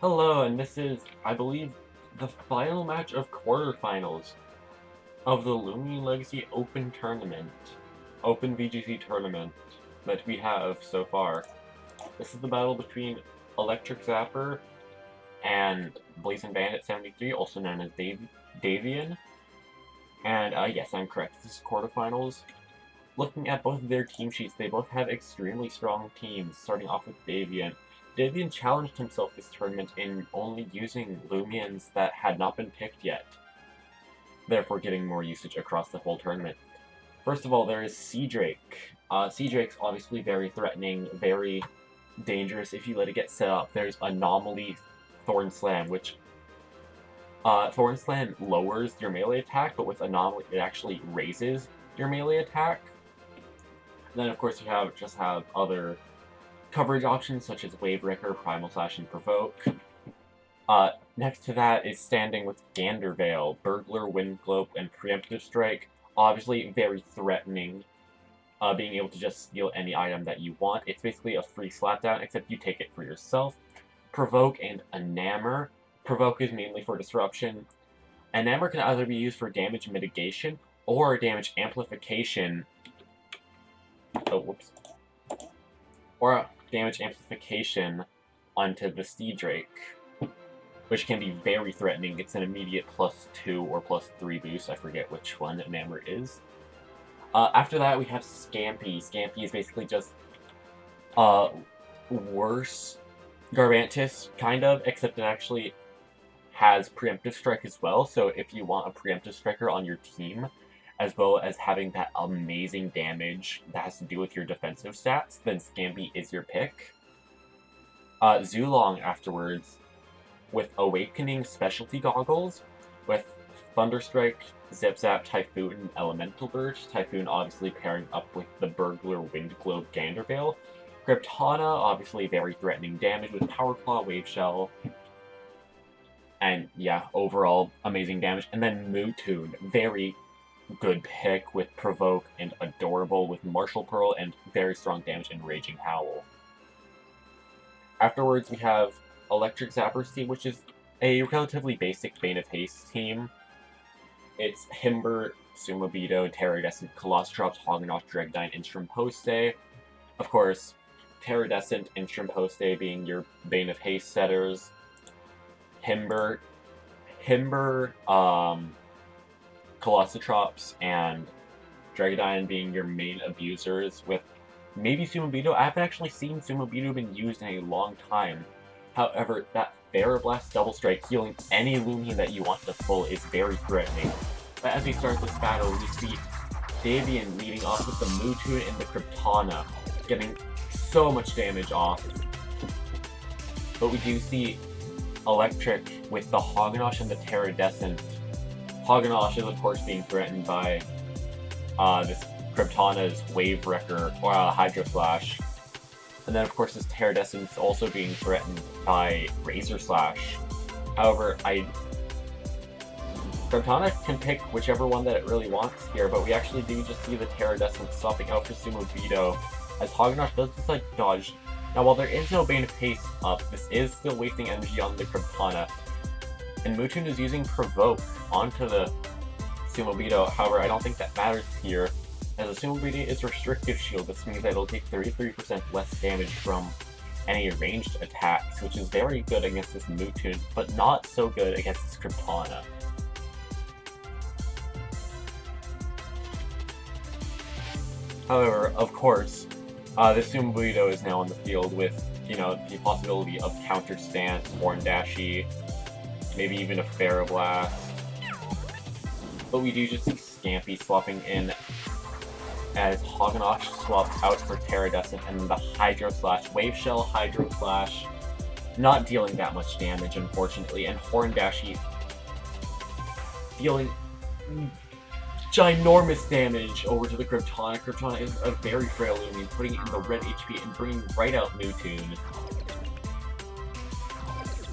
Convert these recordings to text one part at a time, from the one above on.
Hello, and this is, I believe, the final match of quarterfinals of the Lumion Legacy Open Tournament, Open VGC Tournament that we have so far. This is the battle between Electrik Zapper and Blazing Bandit 73, also known as Davian. And yes, I'm correct. This is quarterfinals. Looking at both of their team sheets, they both have extremely strong teams, starting off with Davian. Davian challenged himself this tournament in only using Lumions that had not been picked yet, therefore getting more usage across the whole tournament. First of all, there is Sea-Drake. Sea-Drake's obviously very threatening, very dangerous if you let it get set up. There's Anomaly Thorn Slam, which Thorn Slam lowers your melee attack, but with Anomaly it actually raises your melee attack. And then of course you have other coverage options such as Wave Wrecker, Primal Slash, and Provoke. Next to that is standing with Gandervale, Burglar, Wind Globe, and Preemptive Strike. Obviously very threatening, being able to just steal any item that you want. It's basically a free slapdown, except you take it for yourself. Provoke and Enamor. Provoke is mainly for disruption. Enamor can either be used for damage mitigation or damage amplification. Oh, whoops. Or damage amplification onto the Sea-Drake, which can be very threatening. It's an immediate +2 or +3 boost. I forget which one Enamor is. After that, we have Scampy. Scampy is basically just worse Garbantis, kind of, except it actually has Preemptive Strike as well. So if you want a Preemptive Striker on your team, as well as having that amazing damage that has to do with your defensive stats, then Scampy is your pick. Zulong afterwards, with Awakening Specialty Goggles, with Thunderstrike, Zip Zap, Typhoon, and Elemental Burst. Typhoon obviously pairing up with the Burglar, Wind Globe, Gandervale. Cryptana, obviously very threatening damage with Power Claw, Wave Shell, and yeah, overall amazing damage. And then Mewtwo, very good pick with Provoke and Adorable with Martial Pearl and very strong damage in Raging Howl. Afterwards, we have Electrik Zapper's team, which is a relatively basic Bane of Haste team. It's Himber, Sumobito, Terradescent, Colostrops, Hognosh, Dregdyne, and Shrimposte. Of course, Terradescent and Shrimposte being your Bane of Haste setters. Himber, Colostrops and Dregdyne being your main abusers, with maybe Sumobito. I haven't actually seen Sumobito been used in a long time. However, that Therablast Double Strike healing any Lumion that you want to full is very threatening. But as we start this battle, we see Davian leading off with the Mewtwo and the Cryptana, getting so much damage off. But we do see Electrik with the Hognosh and the Terradescent. Hognosh is of course being threatened by this Cryptana's Wave Wrecker or Hydro Slash. And then of course this Terradescent is also being threatened by Razor Slash. However, Cryptana can pick whichever one that it really wants here, but we actually do just see the Terradescent swapping out for Sumobito, as Hognosh does just like dodge. Now while there is no Bane of Haste up, this is still wasting energy on the Cryptana. And Mewtwo is using Provoke onto the Sumobito. However, I don't think that matters here, as the Sumobito is Restrictive Shield. This means that it'll take 33% less damage from any ranged attacks, which is very good against this Mewtwo, but not so good against this Cryptana. However, of course, this Sumobito is now on the field with, the possibility of Counter Stance, Horn Dashi, maybe even a Therablast. But we do just see Scampy swapping in as Hognosh swaps out for Terradescent, and then the Hydro Slash, Wave Shell, Hydro Slash, not dealing that much damage unfortunately, and Horn Dashi dealing ginormous damage over to the Cryptana. Cryptana is a very frail Lumion, putting it in the red HP and bringing right out Mewtwo.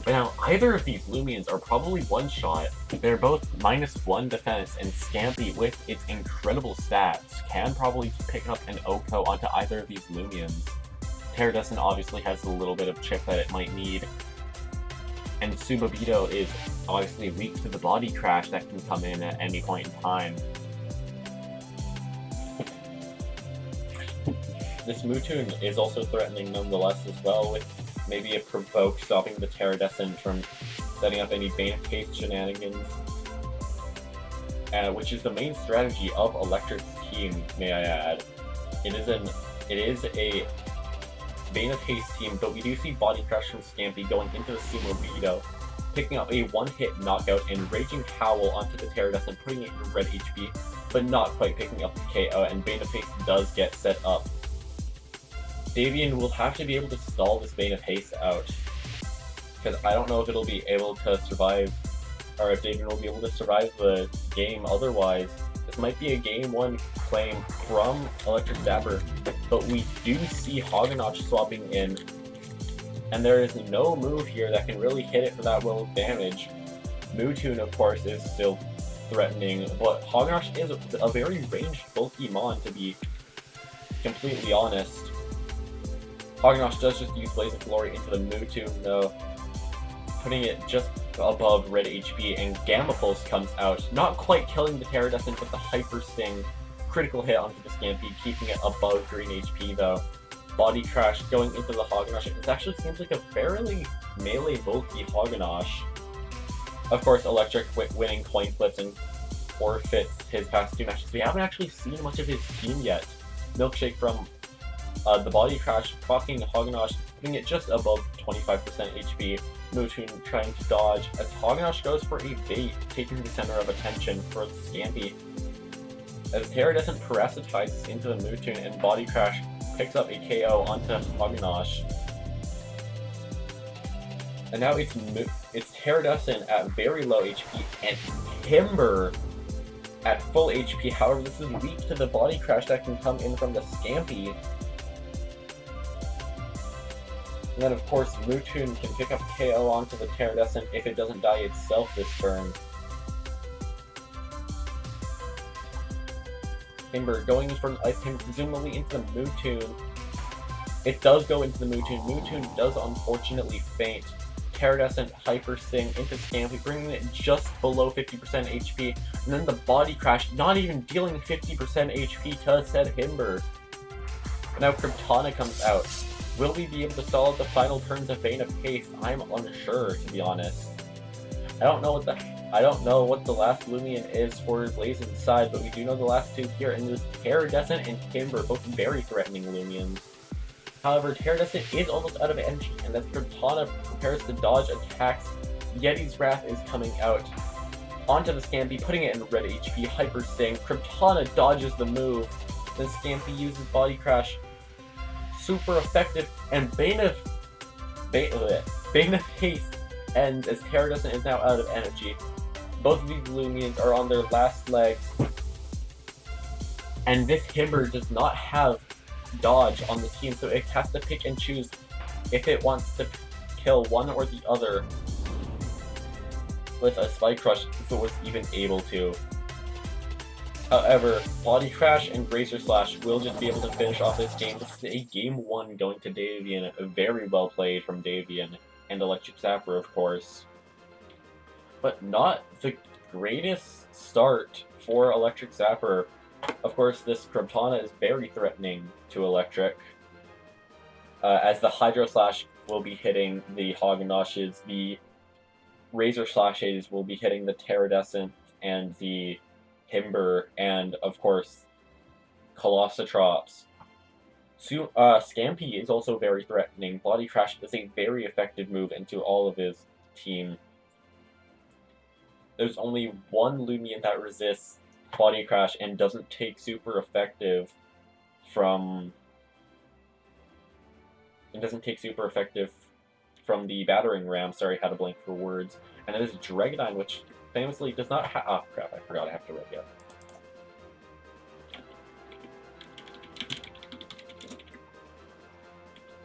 But now, either of these Lumions are probably one-shot. They're both -1 defense, and Scampy, with its incredible stats, can probably pick up an Oko onto either of these Lumions. Terradescent obviously has a little bit of chip that it might need. And Subabito is obviously weak to the body crash that can come in at any point in time. This Mewtwo is also threatening nonetheless as well, with maybe a Provoke stopping the Terradescent from setting up any Bane of Haste shenanigans. Which is the main strategy of Electrik's team, may I add. It is a Bane of Haste team, but we do see Body Crash from Scampy going into the Subabito, picking up a one-hit knockout and Raging Howl onto the Terradescent, putting it in red HP, but not quite picking up the KO, and Bane of Haste does get set up. Davian will have to be able to stall this Bane of Haste out, because I don't know if it'll be able to survive, or if Davian will be able to survive the game otherwise. This might be a Game 1 claim from Electrik Zapper, but we do see Hogenosh swapping in, and there is no move here that can really hit it for that well of damage. Mewtwo, of course, is still threatening, but Hogenosh is a very ranged, bulky mon, to be completely honest. Hogenosh does just use Blaze of Glory into the Mewtwo, though, putting it just above red HP, and Gamma Pulse comes out, not quite killing the Terradescent, but the Hyper Sting critical hit onto the Scampy, keeping it above green HP though. Body Crash going into the Hogenosh. It actually seems like a fairly melee bulky Hogenosh. Of course, Electrik winning coin flips and forfeits his past 2 matches. We haven't actually seen much of his team yet. Milkshake from the Body Crash, proccing Hogenosh, putting it just above 25% HP. Mewtwo trying to dodge as Hogenosh goes for a bait, taking the center of attention for the Scampy. As Terradescent parasitizes into the Mewtwo and Body Crash picks up a KO onto Hogenosh. And now it's Terradescent at very low HP and Timber at full HP. However, this is weak to the Body Crash that can come in from the Scampy. And then, of course, Mewtwo can pick up KO onto the Terradescent if it doesn't die itself this turn. Timber going for an Ice Beam, presumably into the Mewtwo. It does go into the Mewtwo. Mewtwo does unfortunately faint. Terradescent Hyper Sting into Scampy, bringing it just below 50% HP. And then the Body Crash, not even dealing 50% HP to said Timber. Now Kryptana comes out. Will we be able to stall out the final turns of Bane of Haste? I'm unsure, to be honest. I don't know what the last Lumion is for Blazing Side, but we do know the last 2 here, and there's Terradescent and Timber, both very threatening Lumions. However, Terradescent is almost out of energy, and as Kryptana prepares to dodge attacks, Yeti's Wrath is coming out onto the Scampy, putting it in red HP, Hyper Sting. Kryptana dodges the move, then Scampy uses Body Crash. Super effective, and Bane of Haste ends as Terradescent is now out of energy. Both of these Lumions are on their last legs, and this Timber does not have dodge on the team, so it has to pick and choose if it wants to kill one or the other with a Spike Rush, if it was even able to. However, Body Crash and Razor Slash will just be able to finish off this game. This is a Game 1 going to Davian. Very well played from Davian and Electrik Zapper, of course. But not the greatest start for Electrik Zapper. Of course, this Kryptana is very threatening to Electrik, as the Hydro Slash will be hitting the Hogenoshes, the Razor Slashes will be hitting the Terradescent and the Timber, and of course, Colossotrops. Scampy is also very threatening. Body Crash is a very effective move into all of his team. There's only one Lumion that resists Body Crash and doesn't take super effective from the Battering Ram. Sorry, had a blank for words. And it is Dragonine, which famously does not have. Oh crap! I forgot I have to write it.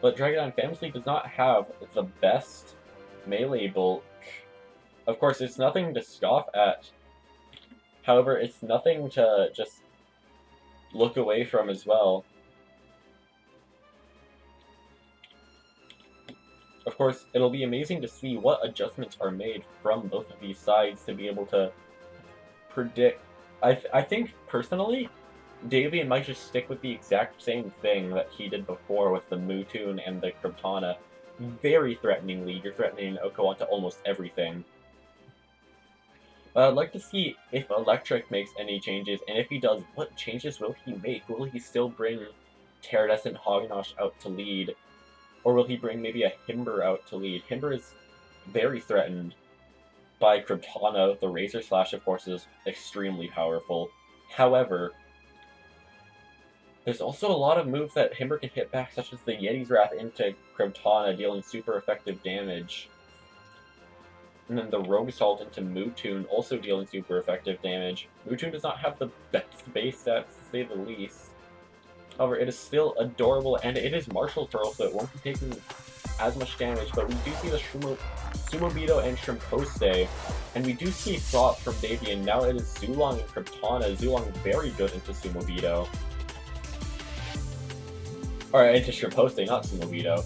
But Dragonine famously does not have the best melee bulk. Of course, it's nothing to scoff at. However, it's nothing to just look away from as well. Of course, it'll be amazing to see what adjustments are made from both of these sides to be able to predict. I think, personally, Davian might just stick with the exact same thing that he did before with the Mewtwo and the Kryptana. Very threateningly, you're threatening Oko onto almost everything. I'd like to see if Electrik makes any changes, and if he does, what changes will he make? Will he still bring Terradescent Hognosh out to lead? Or will he bring maybe a Himber out to lead? Himber is very threatened by Kryptana. The Razor Slash, of course, is extremely powerful. However, there's also a lot of moves that Himber can hit back, such as the Yeti's Wrath into Kryptana, dealing super effective damage. And then the Rogue Assault into Mewtwo, also dealing super effective damage. Mewtwo does not have the best base stats, to say the least. However, it is still adorable, and it is Martial Pearl, so it won't be taking as much damage, but we do see the Sumobito and Shrimposte, and we do see Thought from Davian. Now it is Zulong and Kryptana. Zulong very good into Sumobito. Or into Shrimposte, not Sumobito.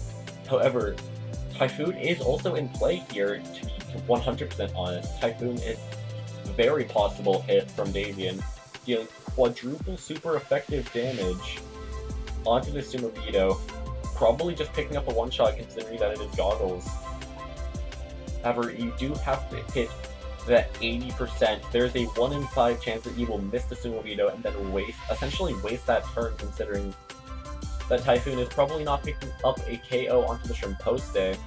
However, Typhoon is also in play here, to be 100% honest. Typhoon is a very possible hit from Davian, dealing quadruple super effective damage onto the Sumobito, probably just picking up a one-shot considering that it is Goggles. However, you do have to hit that 80%. There's a 1 in 5 chance that you will miss the Sumobito and then essentially waste that turn, considering that Typhoon is probably not picking up a KO onto the Shrimposte.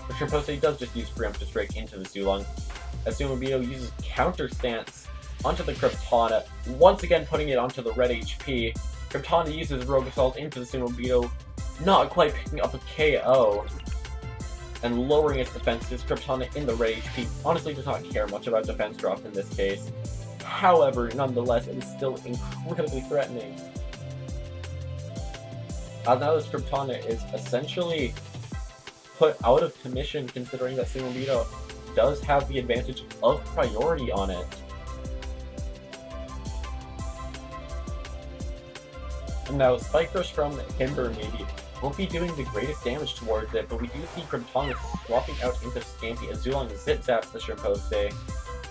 The Shrimposte does just use Preemptive Strike into the Zulong, as Sumobito uses Counter Stance onto the Kryptana, once again putting it onto the red HP. Kryptana uses Rogue Assault into the Sumobito, not quite picking up a KO, and lowering its defenses. Kryptana in the red HP honestly does not care much about defense drop in this case. However, nonetheless, it is still incredibly threatening. Now this Kryptana is essentially put out of commission, considering that Sumobito does have the advantage of priority on it. And now, Spike Rush from Himber maybe won't be doing the greatest damage towards it, but we do see Kryptana swapping out into Scampy as Zulong zip-zaps the Shrimposte,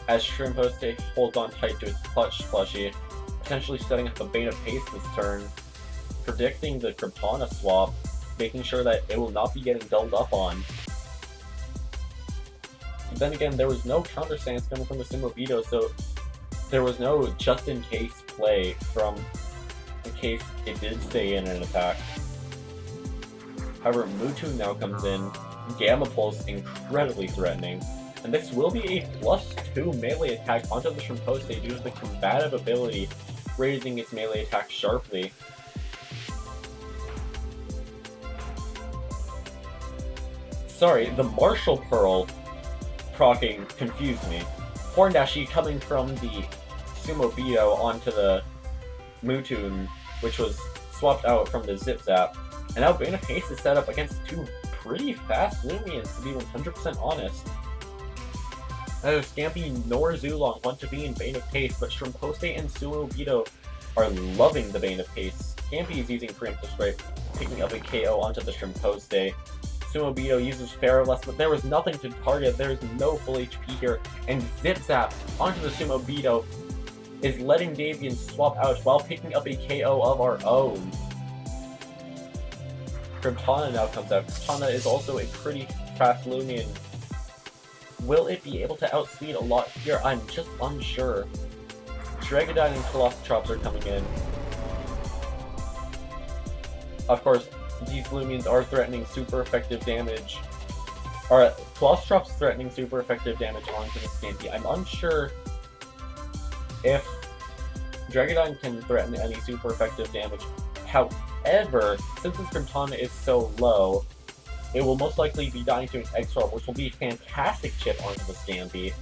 as Shrimposte holds on tight to its clutch plushie, potentially setting up a Bane of Haste this turn, predicting the Kryptana swap, making sure that it will not be getting doubled up on. But then again, there was no counter stance coming from the Sumobito, so there was no just-in-case play from in case it did stay in an attack. However, Mewtwo now comes in. Gamma Pulse incredibly threatening, and this will be a +2 melee attack onto the Shrimposte due to the combative ability, raising its melee attack sharply. Sorry, the Martial Pearl proccing confused me. Horndashi coming from the Sumobito onto the Mewtwo, which was swapped out from the Zip Zap, and now Bane of Haste is set up against two pretty fast Lumians, to be 100% honest. Neither Scampy nor Zulong want to be in Bane of Haste, but Shrimposte and Sumobito are loving the Bane of Haste. Scampy is using Preemptive Strike, picking up a KO onto the Shrimposte. Sumobito uses Feraless, but there was nothing to target. There is no full HP here, and Zip Zap onto the Sumobito is letting Davian swap out while picking up a KO of our own. Kryptana now comes out. Kryptana is also a pretty fast Lumian. Will it be able to outspeed a lot here? I'm just unsure. Dragodine and Colostrops are coming in. Of course, these Lumians are threatening super effective damage. Or, Colostrops threatening super effective damage onto the Scampy. I'm unsure if Dragodine can threaten any super effective damage. However, since its Kryptana is so low, it will most likely be dying to an X-Roll, which will be a fantastic chip onto the Scampy.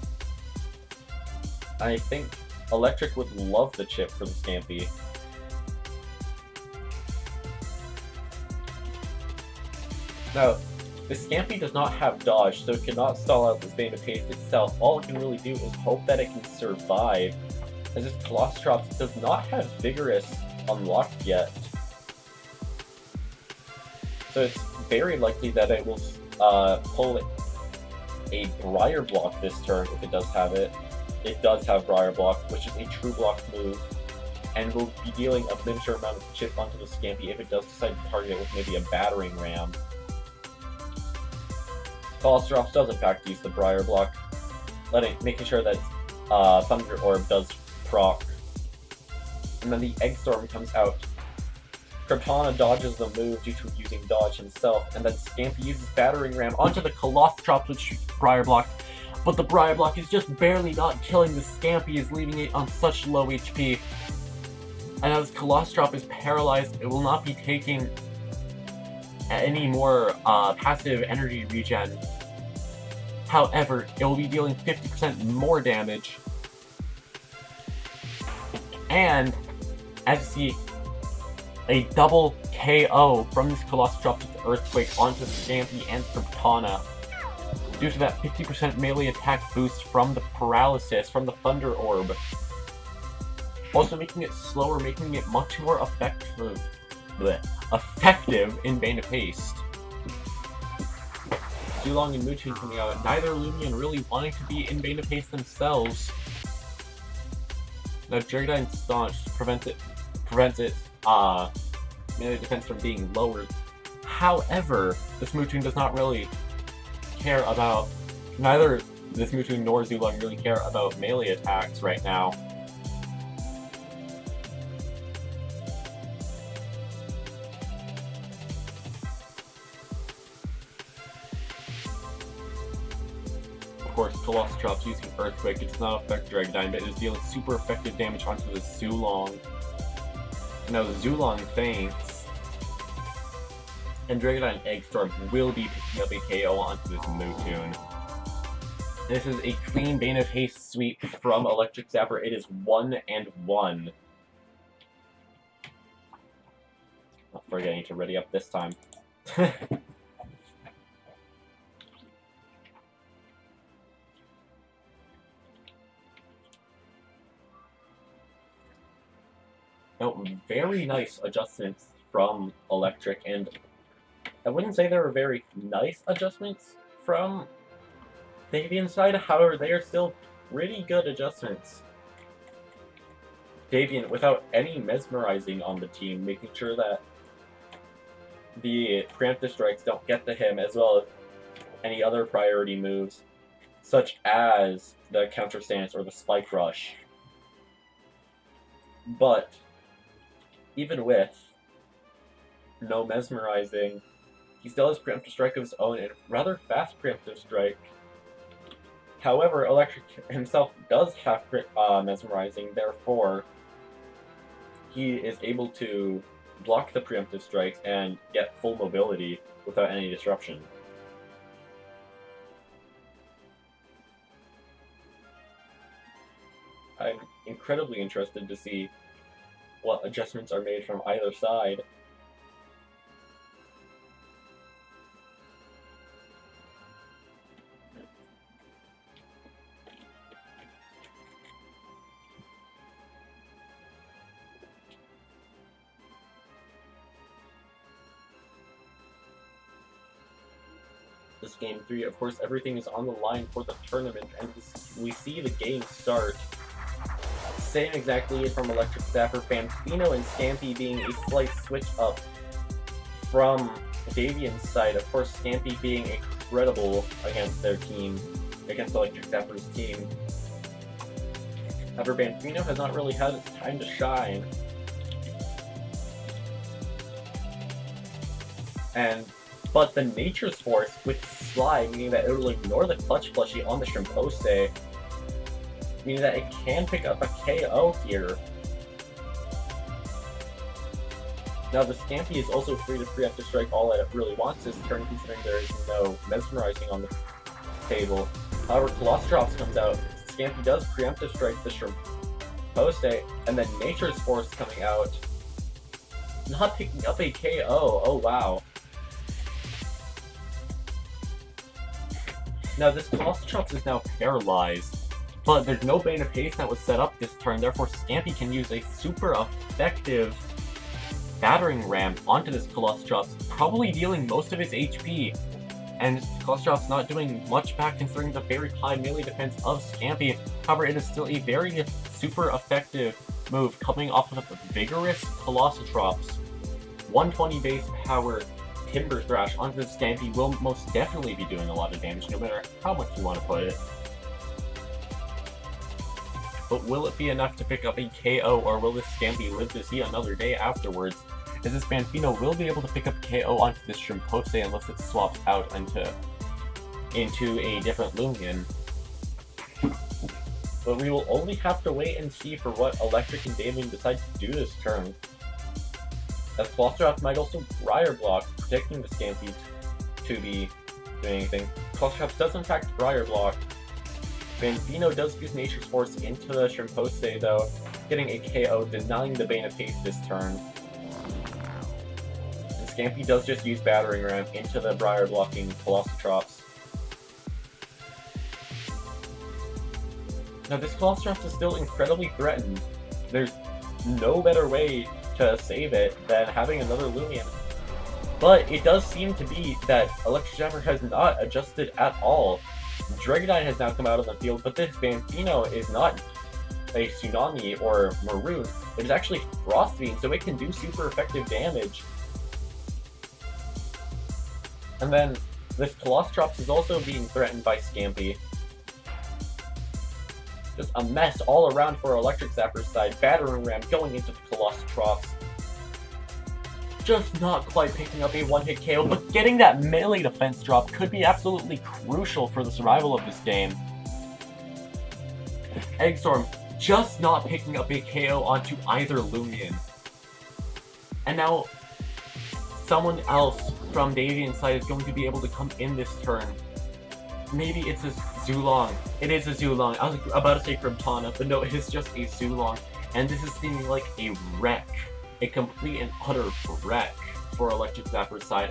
I think Electrik would love the chip for the Scampy. Now, the Scampy does not have dodge, so it cannot stall out this Bane of Haste itself. All it can really do is hope that it can survive, as this Colostrops does not have Vigorous unlocked yet. So it's very likely that it will pull a Briar Block this turn if it does have it. It does have Briar Block, which is a true block move, and will be dealing a miniature amount of chip onto the Scampy if it does decide to target it with maybe a Battering Ram. Colostrops does in fact use the Briar Block, making sure that Thunder Orb does proc. And then the Egg Storm comes out. Cortana dodges the move due to using dodge himself, and then Scampy uses Battering Ram onto the Colostrops with Briar Block, but the Briar Block is just barely not killing the Scampy, is leaving it on such low HP. And as Colostrop is paralyzed, it will not be taking any more passive energy regen. However, it will be dealing 50% more damage. And, as you see, a double KO from this Colostrops with Earthquake onto the Scampy and Cortana, due to that 50% melee attack boost from the Paralysis, from the Thunder Orb. Also making it slower, making it much more effective in Bane of Haste. Zulong and Mewtwo coming out, neither Lumion really wanting to be in Bane of Haste themselves. Now Dragonite Staunch prevents its melee defense from being lowered. However, this Mewtwo does not really care about, neither this Mewtwo nor Zulong really care about melee attacks right now. Of course, Colostrops using Earthquake, it does not affect Dragonite, but it is dealing super effective damage onto the Zulong. Now Zulong faints, and Dragonite and Egg Storm will be picking up a KO onto this Mewtwo. This is a clean Bane of Haste sweep from Electric Zapper. It is 1-1. Not forgetting to ready up this time. Now, very nice adjustments from Electrik, and I wouldn't say they were very nice adjustments from Davian's side, however, they are still pretty good adjustments. Davian, without any mesmerizing on the team, making sure that the preemptive strikes don't get to him, as well as any other priority moves, such as the counter stance or the spike rush. But even with no mesmerizing, he still has preemptive strike of his own, and rather fast preemptive strike. However, Electrik himself does have mesmerizing, therefore he is able to block the preemptive strikes and get full mobility without any disruption. I'm incredibly interested to see what adjustments are made from either side. This game 3, of course, everything is on the line for the tournament, and we see the game start. Same exactly from Electric Zapper, Fanfino and Scampy being a slight switch up from Davian's side. Of course, Scampy being incredible against their team, against Electric Zapper's team. However, Fanfino has not really had its time to shine. But the Nature's Force with Slide, meaning that it will ignore the Clutch Plushie on the Shrimpose, meaning that it can pick up a KO here. Now the Scampy is also free to preemptive strike all that it really wants this turn, considering there is no mesmerizing on the table. However, Colostrops comes out, Scampy does preemptive strike the Shrimpose, and then Nature's Force coming out, not picking up a KO. Oh wow. Now this Colostrops is now paralyzed, but there's no Bane of Haste that was set up this turn, therefore Scampy can use a super effective Battering Ram onto this Colostrops, probably dealing most of its HP. And Colostrops not doing much back considering the very high melee defense of Scampy. However, it is still a very super effective move coming off of a vigorous Colostrops. 120 base power Timber Thrash onto the Scampy will most definitely be doing a lot of damage, no matter how much you want to put it. But will it be enough to pick up a KO, or will this Scampy live to see another day afterwards? As this Banfino will be able to pick up KO onto this Shrimpose unless it swaps out into a different Lumion. But we will only have to wait and see for what Electrik and Davian decide to do this turn. As Colostrops might also Briar Block, protecting the Scampy to be doing anything. Colostrops does in fact Briar Block. Banfino does use Nature's Force into the Shrimpose though, getting a KO, denying the Bane of Haste this turn. And Scampy does just use Battering Ram into the Briar blocking Colostrops. Now this Colostrops is still incredibly threatened. There's no better way to save it than having another Lumion. But it does seem to be that Electrik Zapper has not adjusted at all. Dragonite has now come out of the field, but this Banfino is not a Tsunami or Maroon. It is actually Frost Beam, so it can do super effective damage. And then this Colostrops is also being threatened by Scampy. Just a mess all around for Electrik Zapper's side. Battering Ram going into the Colostrops. Just not quite picking up a one-hit KO, but getting that melee defense drop could be absolutely crucial for the survival of this game. Eggstorm just not picking up a KO onto either Lumion. And now, someone else from Davian's side is going to be able to come in this turn. Maybe it's a Zulong. It is a Zulong. I was about to say Cryptana, but no, it is just a Zulong. And this is seeming like a wreck. A complete and utter wreck for Electrik Zapper's side.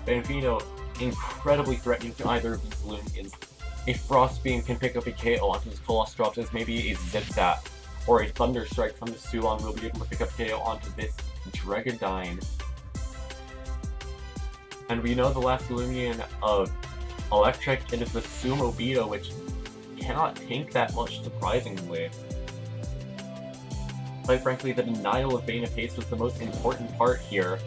Banfino incredibly threatening to either of these Lumions. A Frost Beam can pick up a KO onto this Colostrops, as maybe a Zip Zap or a Thunder Strike from the Sulong will be able to pick up KO onto this Dragonine. And we know the last Lumion of Electrik, it is the Sumobito, which cannot tank that much, surprisingly. Quite frankly, the denial of Bane of Haste was the most important part here.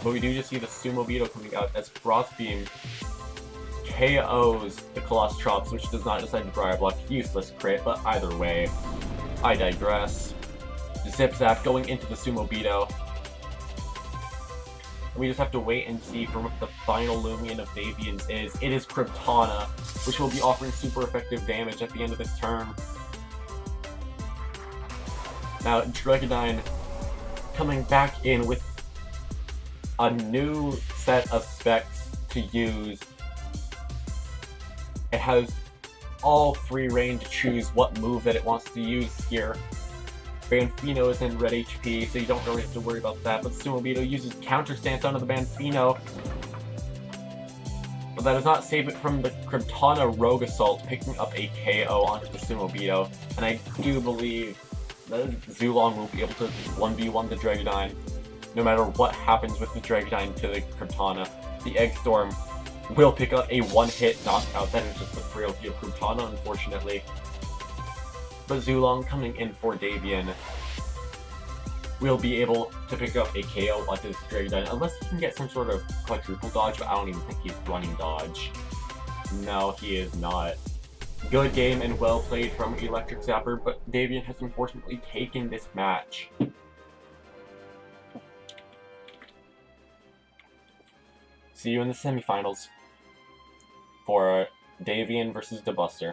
But we do just see the Sumobito coming out as Frost Beam KOs the Colostrops, which does not decide to Briar Block. Useless crit, but either way, I digress. Zip Zap going into the Sumobito. We just have to wait and see for what the final Lumion of Davian's is. It is Cryptana, which will be offering super effective damage at the end of this turn. Now, Dragonine coming back in with a new set of specs to use. It has all free reign to choose what move that it wants to use here. Banfino is in red HP, so you don't really have to worry about that, but Sumobito uses Counter Stance onto the Banfino. But that does not save it from the Cryptana Rogue Assault picking up a KO onto the Sumobito, and I do believe that Zulong will be able to 1v1 the Dragonine, no matter what happens with the Dragonine to the Cryptana. The Eggstorm will pick up a one-hit knockout. That is just the frailty of Cryptana, unfortunately. But Zulong coming in for Davian will be able to pick up a KO onto this Dragonine, unless he can get some sort of quadruple dodge, but I don't even think he's running dodge. No, he is not. Good game and well played from Electrik Zapper, but Davian has unfortunately taken this match. See you in the semifinals for Davian versus Debuster.